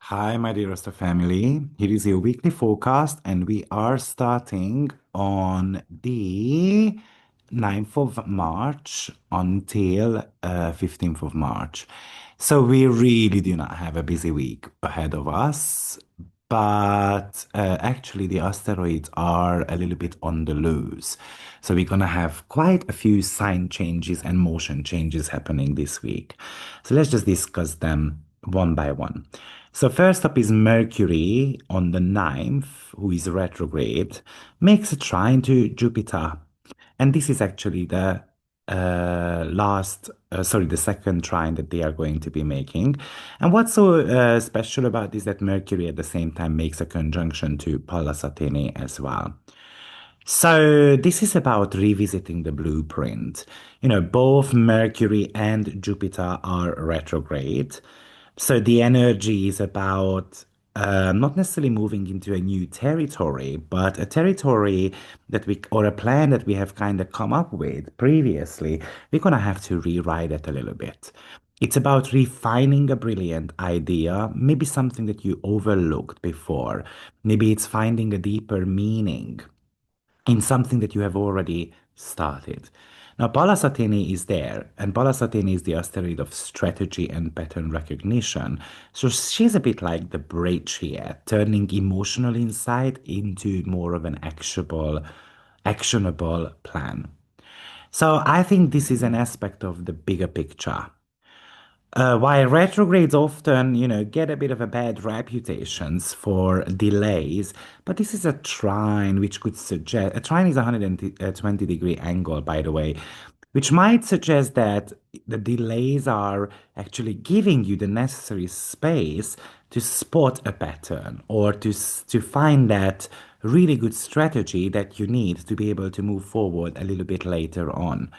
Hi, my dear Astro family. Here is your weekly forecast, and we are starting on the 9th of March until 15th of March. So we really do not have a busy week ahead of us, but actually the asteroids are a little bit on the loose. So we're gonna have quite a few sign changes and motion changes happening this week. So let's just discuss them one by one. So first up is Mercury on the 9th, who is retrograde, makes a trine to Jupiter. And this is actually the second trine that they are going to be making. And what's so special about this that Mercury at the same time makes a conjunction to Pallas Athene as well. So this is about revisiting the blueprint. Both Mercury and Jupiter are retrograde. So the energy is about not necessarily moving into a new territory, but a territory or a plan that we have kind of come up with previously. We're going to have to rewrite it a little bit. It's about refining a brilliant idea, maybe something that you overlooked before. Maybe it's finding a deeper meaning in something that you have already started. Now, Pallas Athene is there, and Pallas Athene is the asteroid of strategy and pattern recognition. So she's a bit like the bridge here, turning emotional insight into more of an actionable plan. So I think this is an aspect of the bigger picture. While retrogrades often, get a bit of a bad reputations for delays, but this is a trine which could suggest a trine is a 120-degree angle, by the way, which might suggest that the delays are actually giving you the necessary space to spot a pattern or to find that really good strategy that you need to be able to move forward a little bit later on.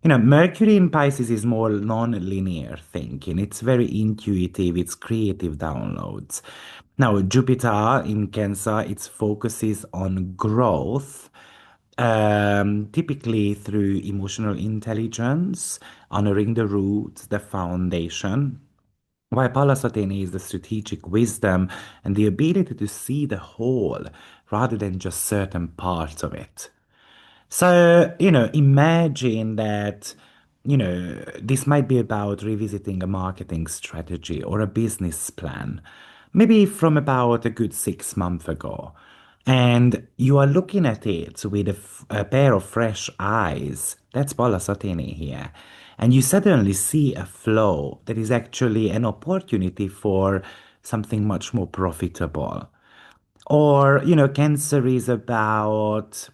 Mercury in Pisces is more non-linear thinking. It's very intuitive, it's creative downloads. Now, Jupiter in Cancer, it focuses on growth, typically through emotional intelligence, honoring the roots, the foundation. While Pallas Athene is the strategic wisdom and the ability to see the whole rather than just certain parts of it. So, imagine that, this might be about revisiting a marketing strategy or a business plan, maybe from about a good 6 months ago. And you are looking at it with a pair of fresh eyes. That's Paula Satini here. And you suddenly see a flow that is actually an opportunity for something much more profitable. Or, Cancer is about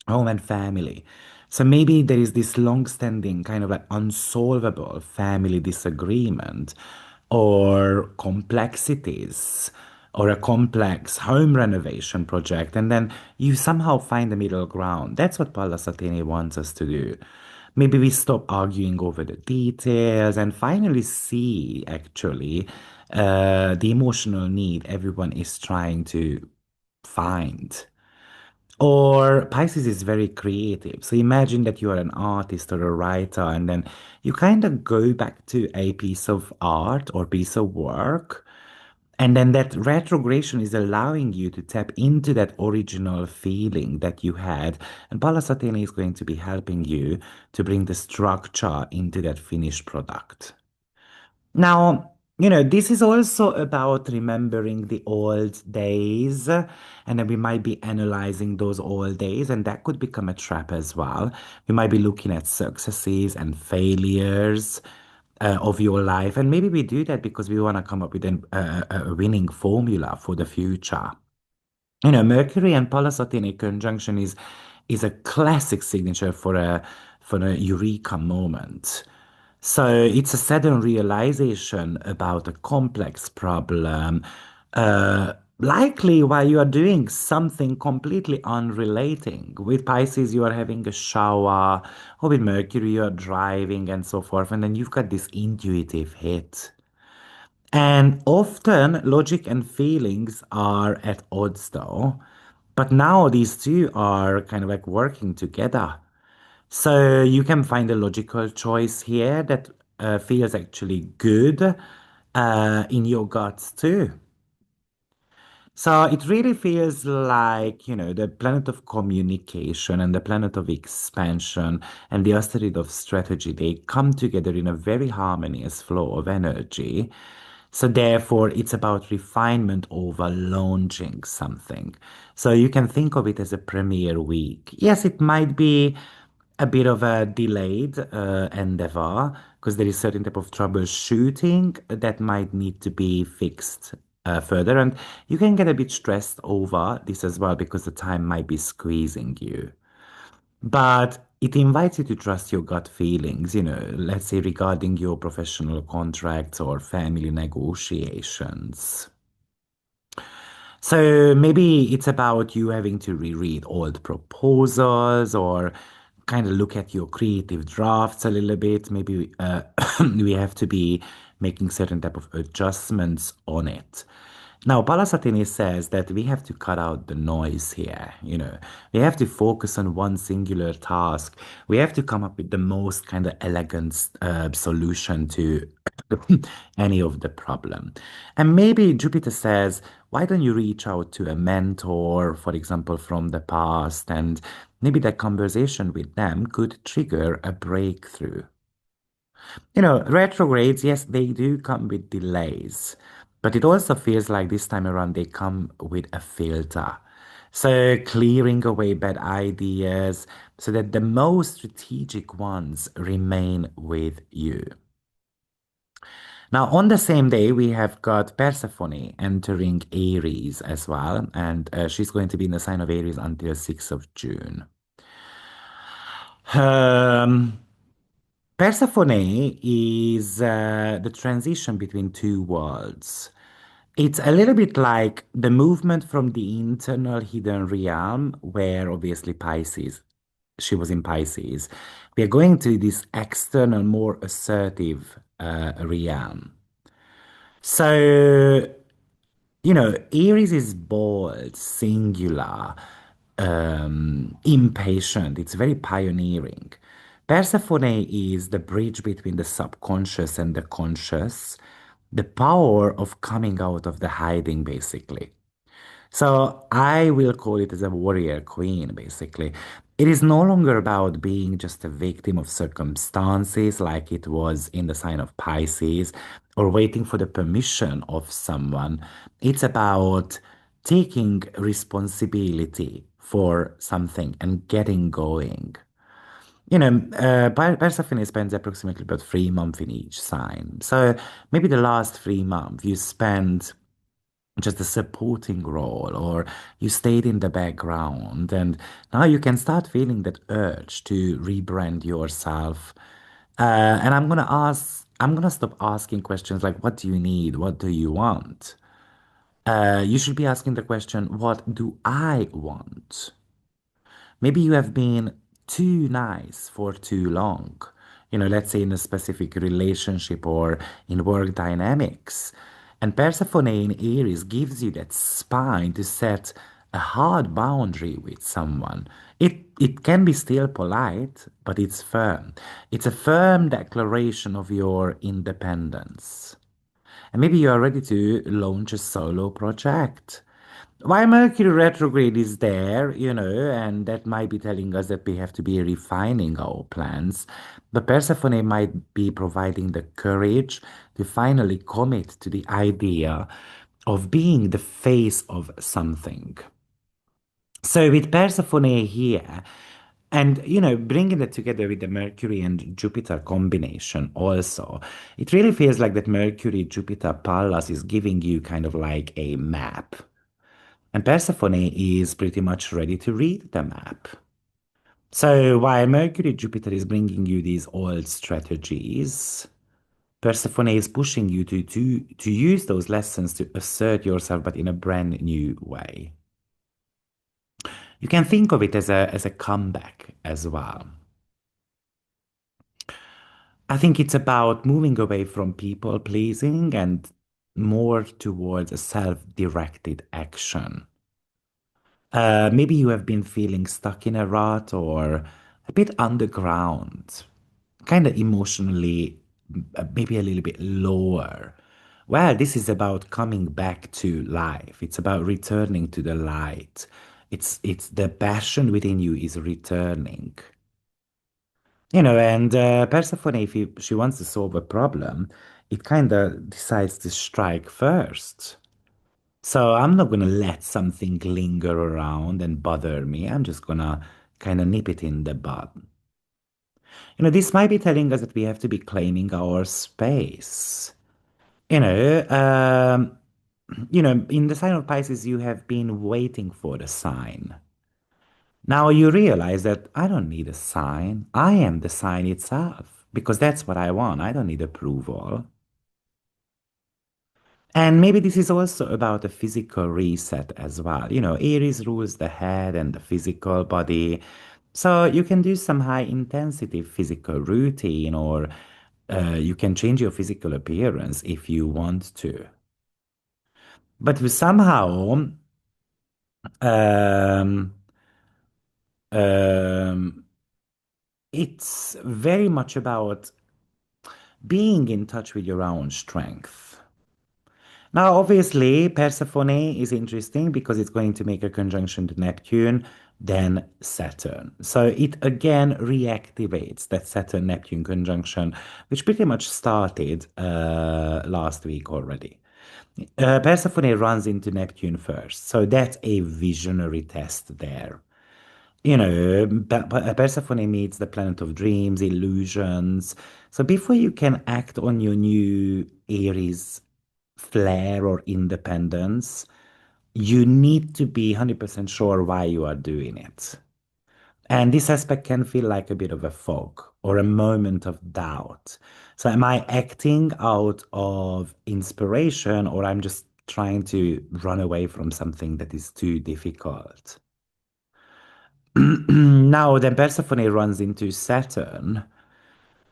home and family. So maybe there is this long-standing kind of like unsolvable family disagreement or complexities or a complex home renovation project, and then you somehow find the middle ground. That's what Pallas Athene wants us to do. Maybe we stop arguing over the details and finally see actually the emotional need everyone is trying to find. Or Pisces is very creative. So imagine that you are an artist or a writer, and then you kind of go back to a piece of art or piece of work. And then that retrogression is allowing you to tap into that original feeling that you had. And Pallas Athene is going to be helping you to bring the structure into that finished product. Now, this is also about remembering the old days, and then we might be analyzing those old days, and that could become a trap as well. We might be looking at successes and failures of your life, and maybe we do that because we want to come up with a winning formula for the future. Mercury and Pallas Athene conjunction is a classic signature for a eureka moment. So it's a sudden realization about a complex problem, likely while you are doing something completely unrelating. With Pisces, you are having a shower, or with Mercury, you are driving, and so forth. And then you've got this intuitive hit. And often logic and feelings are at odds, though. But now these two are kind of like working together. So you can find a logical choice here that feels actually good, in your guts too. So it really feels like, the planet of communication and the planet of expansion and the asteroid of strategy, they come together in a very harmonious flow of energy. So therefore, it's about refinement over launching something. So you can think of it as a premiere week. Yes, it might be a bit of a delayed endeavor because there is certain type of troubleshooting that might need to be fixed further, and you can get a bit stressed over this as well because the time might be squeezing you. But it invites you to trust your gut feelings, let's say regarding your professional contracts or family negotiations. So maybe it's about you having to reread old proposals or kind of look at your creative drafts a little bit. Maybe we have to be making certain type of adjustments on it. Now, Palasatini says that we have to cut out the noise here. We have to focus on one singular task. We have to come up with the most kind of elegant solution to any of the problem. And maybe Jupiter says, why don't you reach out to a mentor, for example, from the past, and maybe that conversation with them could trigger a breakthrough. Retrogrades, yes, they do come with delays, but it also feels like this time around they come with a filter. So clearing away bad ideas so that the most strategic ones remain with you. Now, on the same day, we have got Persephone entering Aries as well, and she's going to be in the sign of Aries until 6th of June. Um, Persephone is the transition between two worlds. It's a little bit like the movement from the internal hidden realm, where obviously Pisces, she was in Pisces. We are going to this external, more assertive realm. So, Aries is bold, singular, impatient. It's very pioneering. Persephone is the bridge between the subconscious and the conscious, the power of coming out of the hiding, basically. So I will call it as a warrior queen, basically. It is no longer about being just a victim of circumstances like it was in the sign of Pisces or waiting for the permission of someone. It's about taking responsibility for something and getting going. Persephone spends approximately about 3 months in each sign. So maybe the last 3 months you spend just a supporting role or you stayed in the background and now you can start feeling that urge to rebrand yourself. And I'm gonna stop asking questions like, what do you need? What do you want? You should be asking the question, what do I want? Maybe you have been too nice for too long. Let's say in a specific relationship or in work dynamics. And Persephone in Aries gives you that spine to set a hard boundary with someone. It can be still polite, but it's firm. It's a firm declaration of your independence. And maybe you are ready to launch a solo project. Why Mercury retrograde is there, and that might be telling us that we have to be refining our plans. But Persephone might be providing the courage to finally commit to the idea of being the face of something. So with Persephone here, and bringing it together with the Mercury and Jupiter combination also, it really feels like that Mercury Jupiter Pallas is giving you kind of like a map. And Persephone is pretty much ready to read the map. So while Mercury Jupiter is bringing you these old strategies, Persephone is pushing you to use those lessons to assert yourself, but in a brand new way. You can think of it as a comeback as well. I think it's about moving away from people pleasing and more towards a self-directed action. Maybe you have been feeling stuck in a rut or a bit underground, kind of emotionally, maybe a little bit lower, Well, this is about coming back to life. It's about returning to the light. It's the passion within you is returning. And Persephone, if she wants to solve a problem, it kind of decides to strike first. So I'm not gonna let something linger around and bother me. I'm just gonna kind of nip it in the bud. This might be telling us that we have to be claiming our space. You know, um, in the sign of Pisces, you have been waiting for the sign. Now you realize that I don't need a sign. I am the sign itself because that's what I want. I don't need approval. And maybe this is also about a physical reset as well. Aries rules the head and the physical body. So you can do some high intensity physical routine or you can change your physical appearance if you want to. But somehow, um, um, it's very much about being in touch with your own strength. Now, obviously, Persephone is interesting because it's going to make a conjunction to Neptune, then Saturn. So it again reactivates that Saturn Neptune conjunction, which pretty much started last week already. Persephone runs into Neptune first. So that's a visionary test there. Persephone meets the planet of dreams, illusions. So before you can act on your new Aries flair or independence, you need to be 100% sure why you are doing it. And this aspect can feel like a bit of a fog or a moment of doubt. So am I acting out of inspiration or I'm just trying to run away from something that is too difficult? Now, then Persephone runs into Saturn,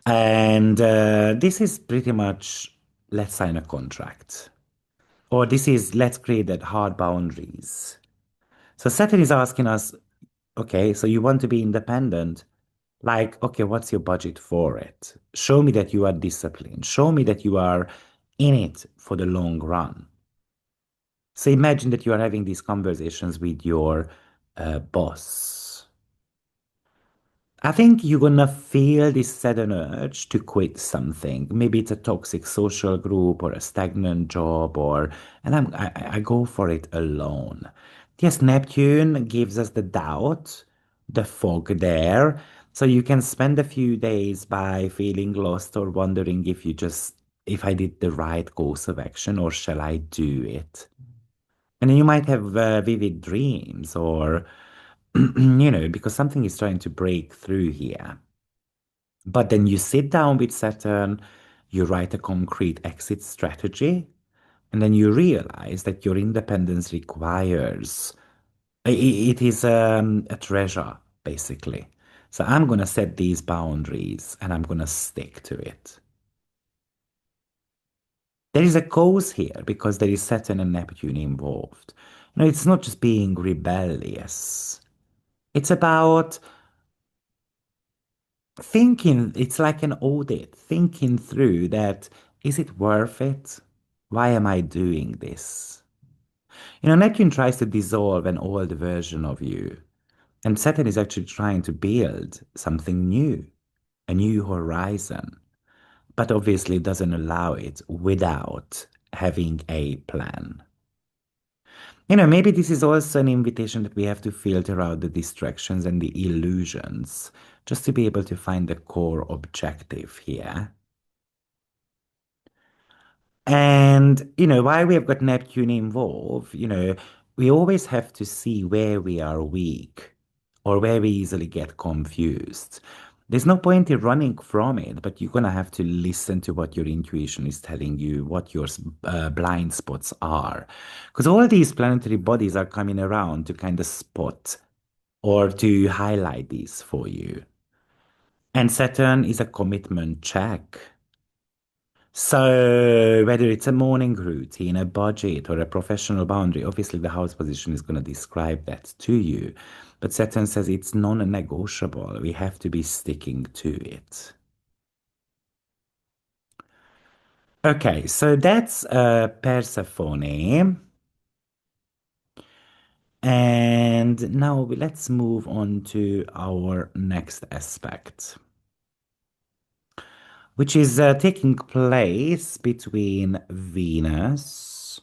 and this is pretty much let's sign a contract. Or this is let's create that hard boundaries. So Saturn is asking us, okay, so you want to be independent. Like, okay, what's your budget for it? Show me that you are disciplined. Show me that you are in it for the long run. So imagine that you are having these conversations with your boss. I think you're gonna feel this sudden urge to quit something. Maybe it's a toxic social group or a stagnant job, and I go for it alone. Yes, Neptune gives us the doubt, the fog there. So you can spend a few days by feeling lost or wondering if I did the right course of action or shall I do it? And then you might have vivid dreams or because something is trying to break through here. But then you sit down with Saturn, you write a concrete exit strategy, and then you realize that your independence requires it is a treasure, basically. So I'm going to set these boundaries and I'm going to stick to it. There is a cause here because there is Saturn and Neptune involved. It's not just being rebellious. It's about thinking, it's like an audit, thinking through that, is it worth it? Why am I doing this? Neptune tries to dissolve an old version of you, and Saturn is actually trying to build something new, a new horizon, but obviously doesn't allow it without having a plan. Maybe this is also an invitation that we have to filter out the distractions and the illusions just to be able to find the core objective here. And, while we have got Neptune involved, we always have to see where we are weak or where we easily get confused. There's no point in running from it, but you're going to have to listen to what your intuition is telling you, what your blind spots are. Because all these planetary bodies are coming around to kind of spot or to highlight these for you. And Saturn is a commitment check. So, whether it's a morning routine, a budget, or a professional boundary, obviously the house position is going to describe that to you. But Saturn says it's non-negotiable. We have to be sticking to it. Okay, so that's Persephone. And now let's move on to our next aspect, which is taking place between Venus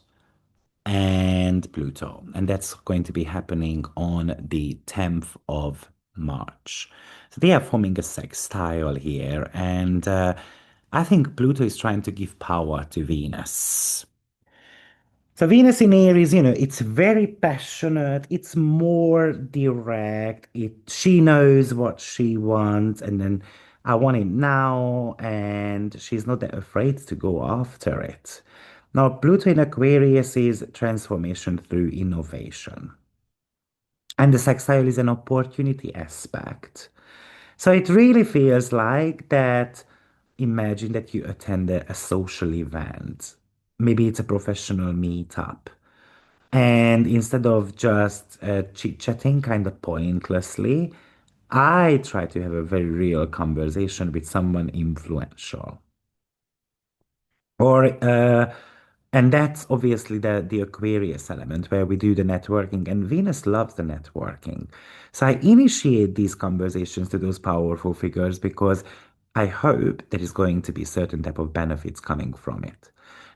and Pluto. And that's going to be happening on the 10th of March. So they are forming a sextile here. And I think Pluto is trying to give power to Venus. So Venus in Aries, it's very passionate. It's more direct. She knows what she wants, and then I want it now, and she's not that afraid to go after it. Now, Pluto in Aquarius is transformation through innovation, and the sextile is an opportunity aspect. So it really feels like that. Imagine that you attend a social event. Maybe it's a professional meetup. And instead of just chit-chatting kind of pointlessly, I try to have a very real conversation with someone influential. Or and that's obviously the Aquarius element where we do the networking, and Venus loves the networking. So I initiate these conversations to those powerful figures because I hope there is going to be certain type of benefits coming from it.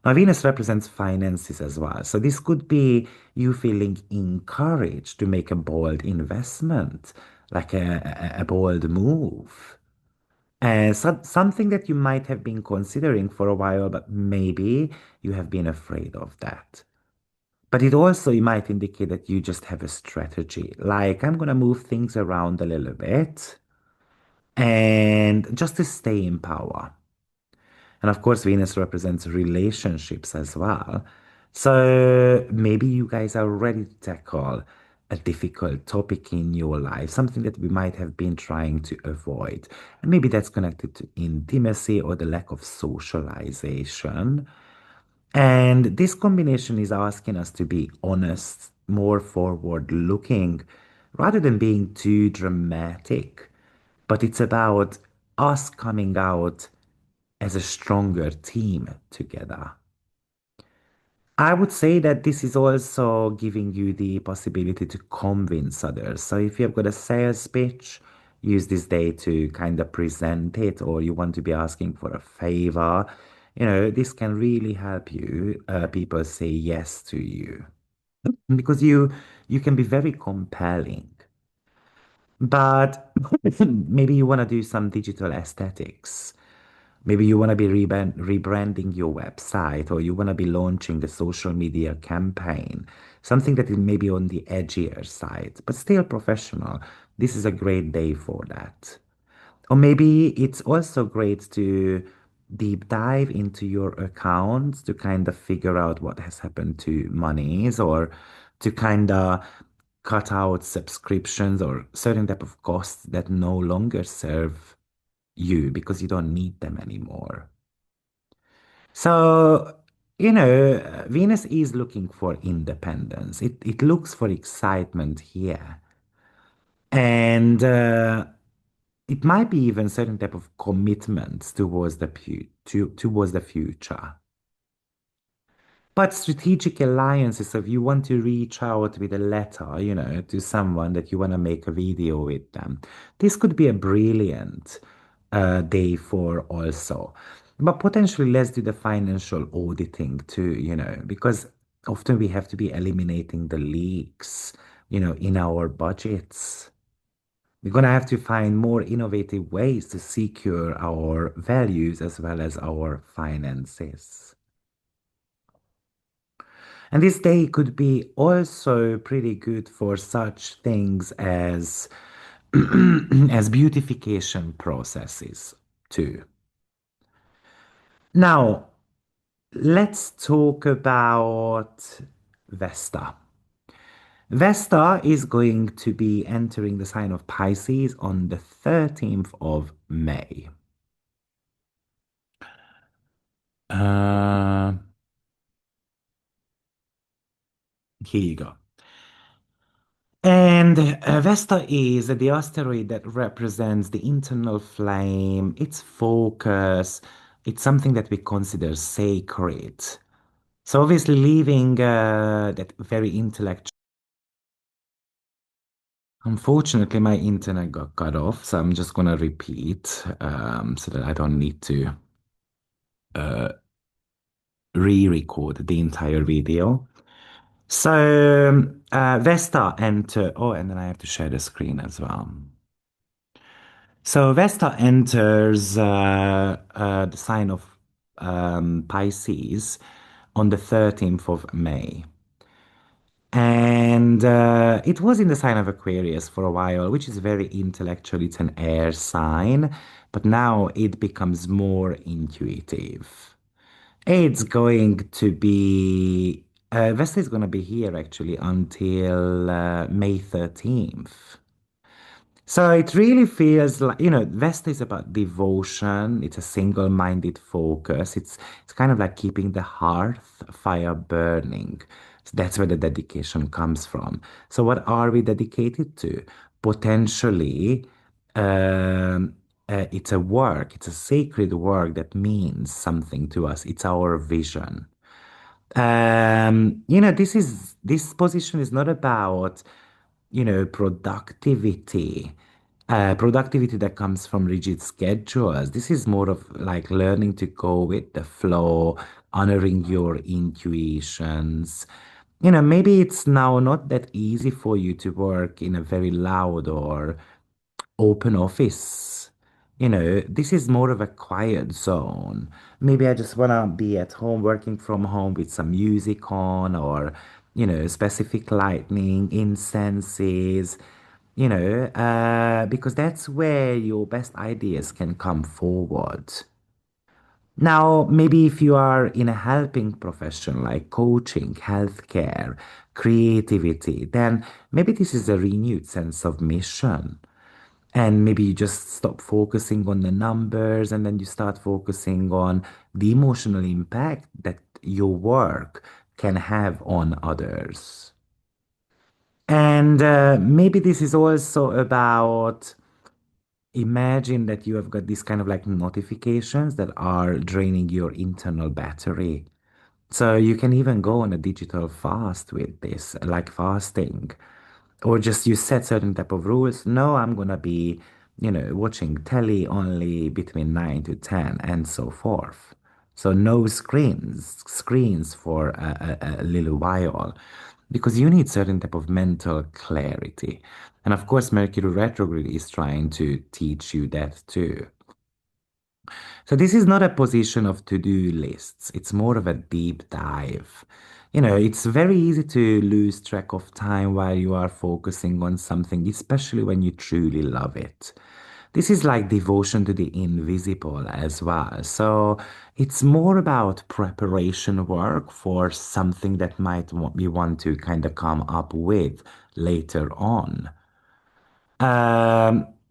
Now, Venus represents finances as well. So this could be you feeling encouraged to make a bold investment, like a bold move. Something that you might have been considering for a while, but maybe you have been afraid of that. But it also might indicate that you just have a strategy. Like, I'm going to move things around a little bit and just to stay in power. And of course, Venus represents relationships as well. So maybe you guys are ready to tackle a difficult topic in your life, something that we might have been trying to avoid. And maybe that's connected to intimacy or the lack of socialization. And this combination is asking us to be honest, more forward looking, rather than being too dramatic. But it's about us coming out as a stronger team together. I would say that this is also giving you the possibility to convince others. So if you've got a sales pitch, use this day to kind of present it, or you want to be asking for a favor. This can really help you, people say yes to you because you can be very compelling. But maybe you want to do some digital aesthetics. Maybe you want to be rebranding your website, or you want to be launching a social media campaign, something that is maybe on the edgier side, but still professional. This is a great day for that. Or maybe it's also great to deep dive into your accounts to kind of figure out what has happened to monies, or to kind of cut out subscriptions or certain type of costs that no longer serve you because you don't need them anymore. So, Venus is looking for independence. It looks for excitement here. And it might be even certain type of commitments towards the future. But strategic alliances, if you want to reach out with a letter, to someone that you want to make a video with them, this could be a brilliant day for also. But potentially, let's do the financial auditing too, because often we have to be eliminating the leaks, in our budgets. We're going to have to find more innovative ways to secure our values as well as our finances. And this day could be also pretty good for such things as as beautification processes too. Now, let's talk about Vesta. Vesta is going to be entering the sign of Pisces on the 13th of May. Uh, Here you go. And Vesta is the asteroid that represents the internal flame, its focus, It's something that we consider sacred. So obviously leaving that very intellectual. Unfortunately, my internet got cut off, so I'm just gonna repeat so that I don't need to uh, re-record the entire video. So Vesta enter. Oh, and then I have to share the screen as well. So Vesta enters the sign of Pisces on the 13th of May. And it was in the sign of Aquarius for a while, which is very intellectual. It's an air sign, but now it becomes more intuitive. It's going to be, Vesta is going to be here actually until May 13th. So it really feels like, Vesta is about devotion. It's a single-minded focus. It's kind of like keeping the hearth fire burning. So that's where the dedication comes from. So what are we dedicated to? Potentially, it's a work. It's a sacred work that means something to us. It's our vision. This position is not about, productivity that comes from rigid schedules. This is more of like learning to go with the flow, honoring your intuitions. Maybe it's now not that easy for you to work in a very loud or open office. This is more of a quiet zone. Maybe I just want to be at home, working from home with some music on or, specific lighting, incenses, because that's where your best ideas can come forward. Now, maybe if you are in a helping profession like coaching, healthcare, creativity, then maybe this is a renewed sense of mission. And maybe you just stop focusing on the numbers and then you start focusing on the emotional impact that your work can have on others. And maybe this is also about imagine that you have got these kind of like notifications that are draining your internal battery. So you can even go on a digital fast with this, like fasting, or just you set certain type of rules. No, I'm gonna be, watching telly only between 9 to 10 and so forth. So no screens for a little while, because you need certain type of mental clarity. And of course, Mercury retrograde is trying to teach you that too. So this is not a position of to-do lists. It's more of a deep dive. It's very easy to lose track of time while you are focusing on something, especially when you truly love it. This is like devotion to the invisible as well. So it's more about preparation work for something that might we want to kind of come up with later on.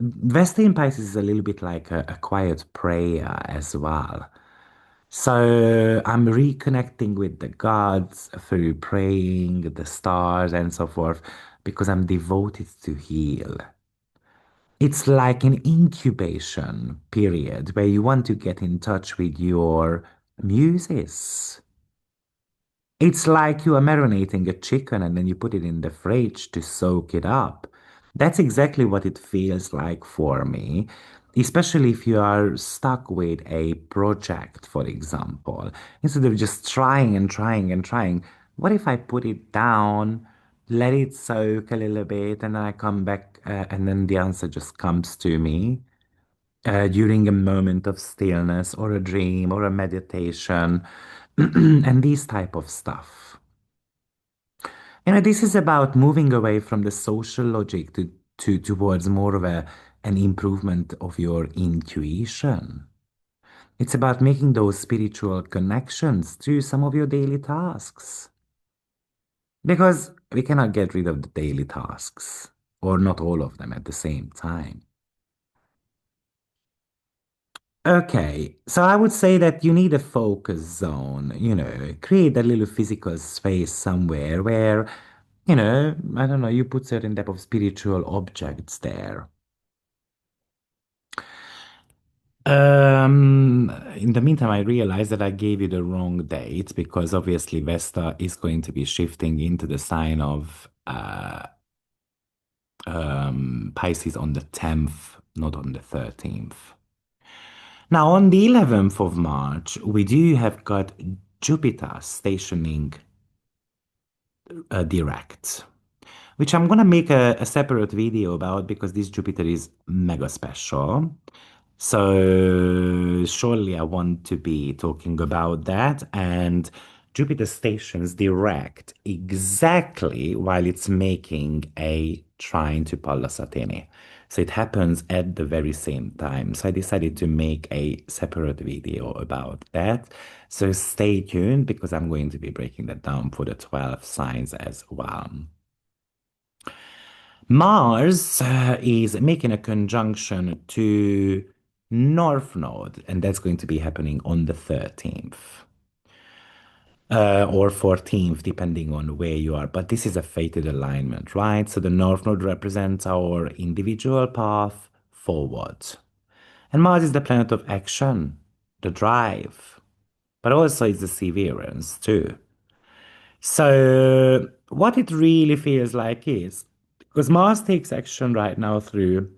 Vesting Pisces is a little bit like a quiet prayer as well. So I'm reconnecting with the gods through praying, the stars, and so forth, because I'm devoted to heal. It's like an incubation period where you want to get in touch with your muses. It's like you are marinating a chicken and then you put it in the fridge to soak it up. That's exactly what it feels like for me, especially if you are stuck with a project, for example. Instead of just trying and trying and trying, what if I put it down, let it soak a little bit, and then I come back and then the answer just comes to me during a moment of stillness or a dream or a meditation and these type of stuff. This is about moving away from the social logic to towards more of an improvement of your intuition. It's about making those spiritual connections to some of your daily tasks. Because we cannot get rid of the daily tasks, or not all of them at the same time. Okay, so I would say that you need a focus zone, create a little physical space somewhere where, I don't know, you put certain type of spiritual objects there. In the meantime, I realized that I gave you the wrong date because obviously Vesta is going to be shifting into the sign of Pisces on the 10th, not on the 13th. Now, on the 11th of March, we do have got Jupiter stationing direct, which I'm gonna make a separate video about because this Jupiter is mega special. So surely I want to be talking about that. And Jupiter stations direct exactly while it's making a trine to Pallas Athene. So it happens at the very same time. So I decided to make a separate video about that. So stay tuned because I'm going to be breaking that down for the 12 signs as well. Mars is making a conjunction to North Node, and that's going to be happening on the 13th or 14th, depending on where you are. But this is a fated alignment, right? So the North Node represents our individual path forward. And Mars is the planet of action, the drive, but also it's the severance too. So, what it really feels like is because Mars takes action right now through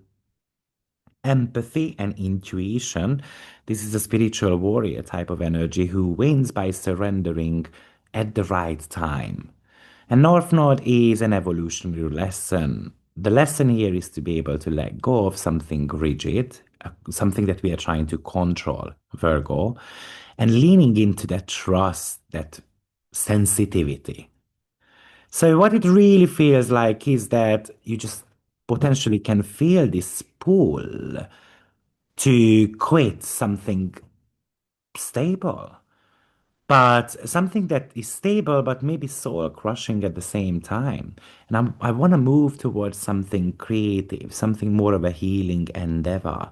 empathy and intuition. This is a spiritual warrior type of energy who wins by surrendering at the right time. And North Node is an evolutionary lesson. The lesson here is to be able to let go of something rigid, something that we are trying to control, Virgo, and leaning into that trust, that sensitivity. So, what it really feels like is that you just potentially can feel this pull to quit something stable, but something that is stable, but maybe soul crushing at the same time. And I want to move towards something creative, something more of a healing endeavor.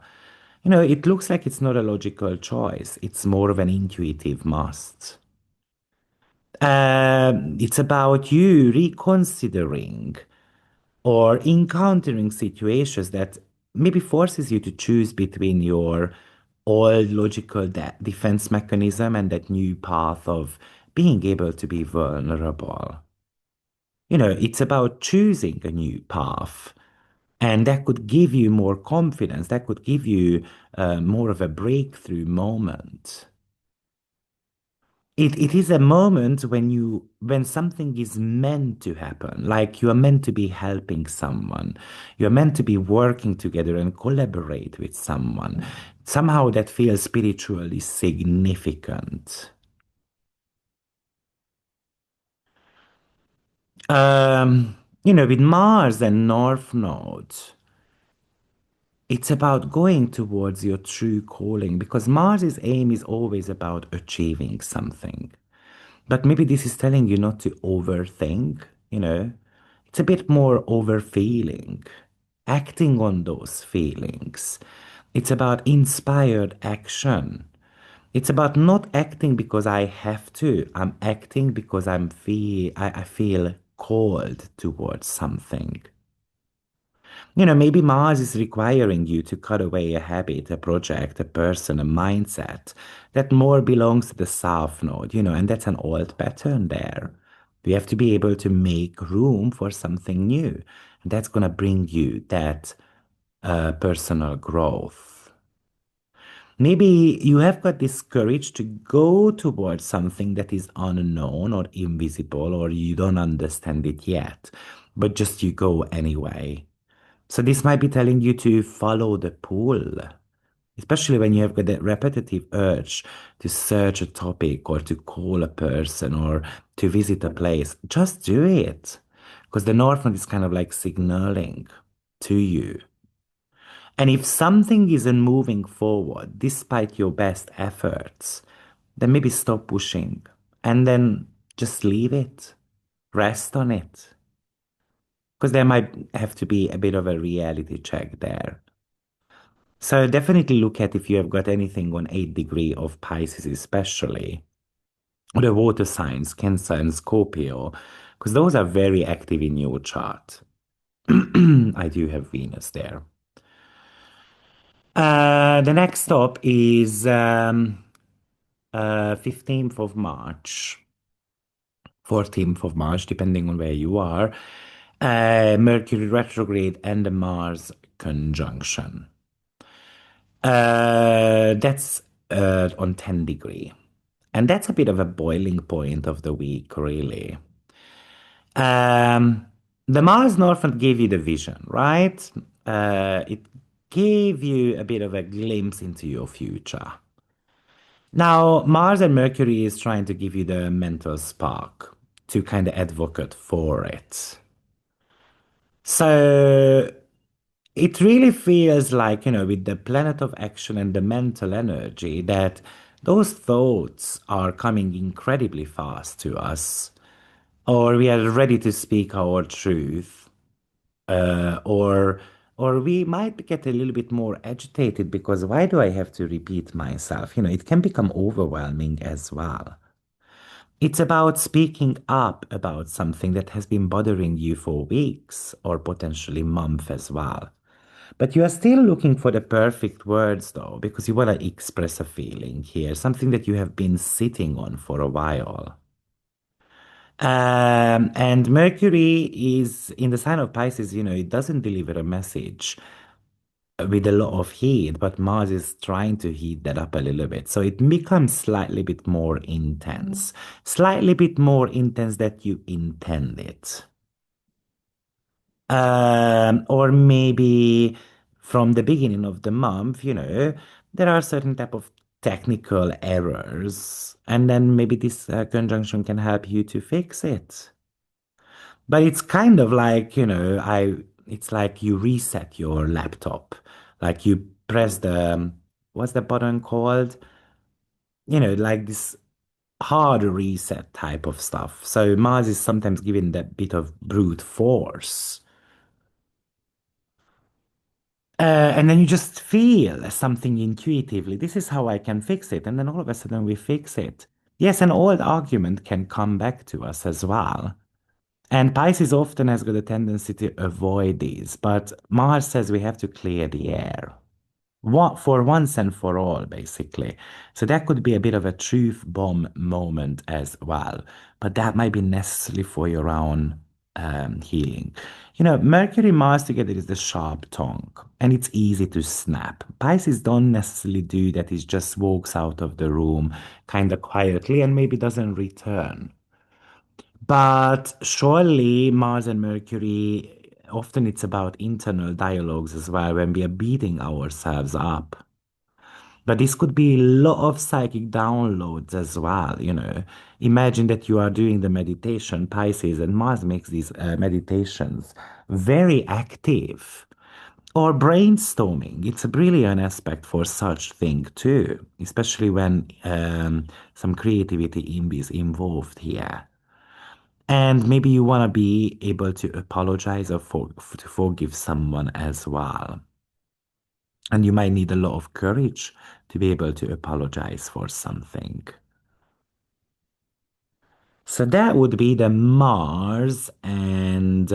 You know, it looks like it's not a logical choice, it's more of an intuitive must. It's about you reconsidering or encountering situations that maybe forces you to choose between your old logical defense mechanism and that new path of being able to be vulnerable. You know, it's about choosing a new path. And that could give you more confidence. That could give you more of a breakthrough moment. It is a moment when something is meant to happen, like you are meant to be helping someone, you're meant to be working together and collaborate with someone. Somehow that feels spiritually significant. With Mars and North Node, it's about going towards your true calling because Mars's aim is always about achieving something. But maybe this is telling you not to overthink, you know. It's a bit more over feeling, acting on those feelings. It's about inspired action. It's about not acting because I have to. I'm acting because I feel called towards something. You know, maybe Mars is requiring you to cut away a habit, a project, a person, a mindset that more belongs to the South Node, and that's an old pattern there. We have to be able to make room for something new. And that's going to bring you that personal growth. Maybe you have got this courage to go towards something that is unknown or invisible, or you don't understand it yet, but just you go anyway. So this might be telling you to follow the pull, especially when you have got that repetitive urge to search a topic or to call a person or to visit a place. Just do it. Because the Northland is kind of like signaling to you. And if something isn't moving forward despite your best efforts, then maybe stop pushing and then just leave it. Rest on it. Because there might have to be a bit of a reality check there. So definitely look at if you have got anything on 8th degree of Pisces especially, or the water signs, Cancer and Scorpio, because those are very active in your chart. I do have Venus there. The next stop is 15th of March, 14th of March, depending on where you are. Mercury retrograde and the Mars conjunction. That's on 10 degree. And that's a bit of a boiling point of the week, really. Um, the Mars Northern gave you the vision, right? It gave you a bit of a glimpse into your future. Now, Mars and Mercury is trying to give you the mental spark to kind of advocate for it. So it really feels like, with the planet of action and the mental energy, that those thoughts are coming incredibly fast to us, or we are ready to speak our truth, or we might get a little bit more agitated because why do I have to repeat myself? It can become overwhelming as well. It's about speaking up about something that has been bothering you for weeks or potentially months as well. But you are still looking for the perfect words though, because you want to express a feeling here, something that you have been sitting on for a while. And Mercury is in the sign of Pisces, it doesn't deliver a message with a lot of heat, but Mars is trying to heat that up a little bit. So it becomes slightly bit more intense, slightly bit more intense that you intended. Or maybe from the beginning of the month, there are certain type of technical errors, and then maybe this conjunction can help you to fix it. But it's kind of like, it's like you reset your laptop. Like you press what's the button called? Like this hard reset type of stuff. So Mars is sometimes given that bit of brute force. And then you just feel something intuitively. This is how I can fix it. And then all of a sudden we fix it. Yes, an old argument can come back to us as well. And Pisces often has got a tendency to avoid these, but Mars says we have to clear the air. What for once and for all, basically. So that could be a bit of a truth bomb moment as well. But that might be necessary for your own healing. Mercury Mars together is the sharp tongue, and it's easy to snap. Pisces don't necessarily do that. It just walks out of the room kind of quietly and maybe doesn't return. But surely Mars and Mercury, often it's about internal dialogues as well when we are beating ourselves up. But this could be a lot of psychic downloads as well. Imagine that you are doing the meditation, Pisces, and Mars makes these meditations very active. Or brainstorming. It's a brilliant aspect for such thing too, especially when some creativity is involved here. And maybe you want to be able to apologize or to forgive someone as well. And you might need a lot of courage to be able to apologize for something. So that would be the Mars and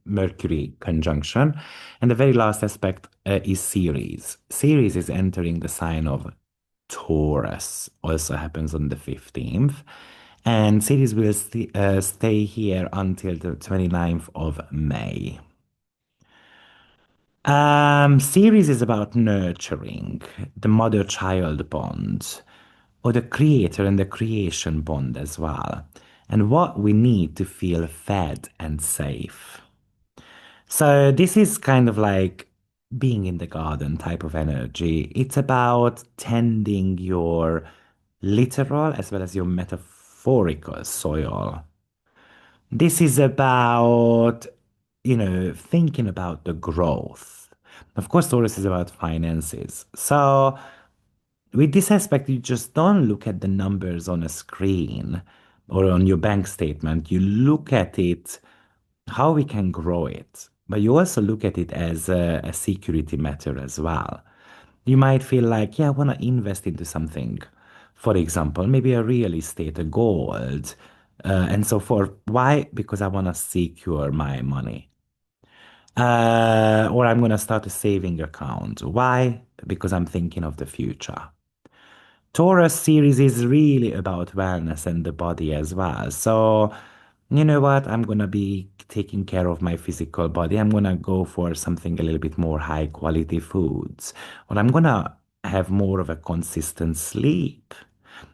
Mercury conjunction. And the very last aspect is Ceres. Ceres is entering the sign of Taurus, also happens on the 15th. And Ceres will stay here until the 29th of May. Ceres is about nurturing the mother-child bond, or the creator and the creation bond as well, and what we need to feel fed and safe. So this is kind of like being in the garden type of energy. It's about tending your literal as well as your metaphorical soil. This is about, thinking about the growth. Of course, Taurus is about finances. So with this aspect, you just don't look at the numbers on a screen or on your bank statement. You look at it, how we can grow it. But you also look at it as a security matter as well. You might feel like, yeah, I want to invest into something. For example, maybe a real estate, a gold, and so forth. Why? Because I want to secure my money. Or I'm gonna start a saving account. Why? Because I'm thinking of the future. Taurus series is really about wellness and the body as well. So, you know what? I'm gonna be taking care of my physical body. I'm gonna go for something a little bit more high quality foods. Or I'm gonna have more of a consistent sleep.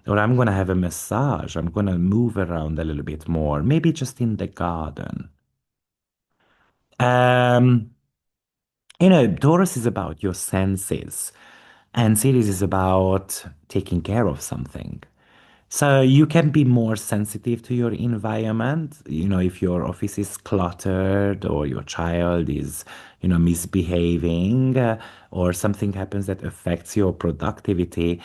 Or I'm gonna have a massage. I'm gonna move around a little bit more, maybe just in the garden. Um, Taurus is about your senses, and Ceres is about taking care of something. So you can be more sensitive to your environment. If your office is cluttered or your child is, misbehaving, or something happens that affects your productivity,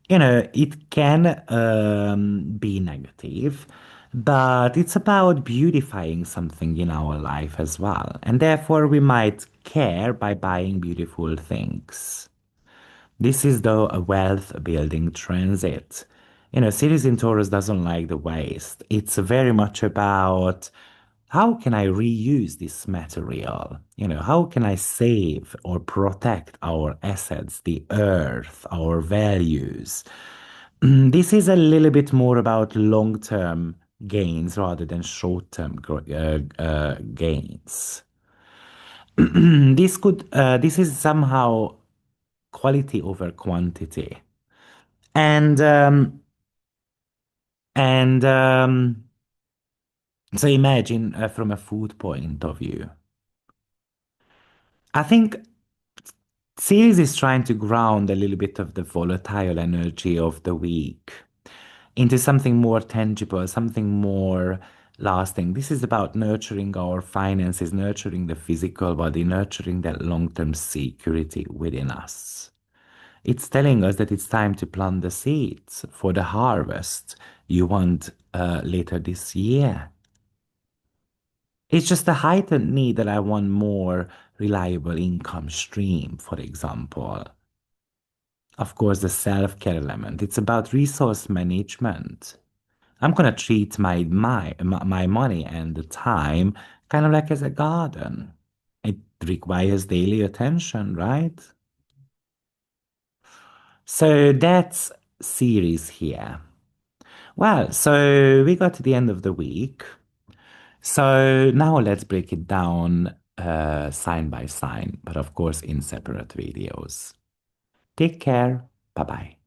it can be negative, but it's about beautifying something in our life as well. And therefore, we might care by buying beautiful things. This is though a wealth building transit. Ceres in Taurus doesn't like the waste. It's very much about how can I reuse this material? How can I save or protect our assets, the earth, our values? This is a little bit more about long-term gains rather than short-term gains. This is somehow quality over quantity. And and so imagine from a food point of view. I think Ceres is trying to ground a little bit of the volatile energy of the week into something more tangible, something more lasting. This is about nurturing our finances, nurturing the physical body, nurturing that long-term security within us. It's telling us that it's time to plant the seeds for the harvest you want later this year. It's just a heightened need that I want more reliable income stream, for example. Of course, the self-care element. It's about resource management. I'm gonna treat my money and the time kind of like as a garden. It requires daily attention, right? So that's series here. Well, so we got to the end of the week. So now let's break it down sign by sign, but of course in separate videos. Take care. Bye bye.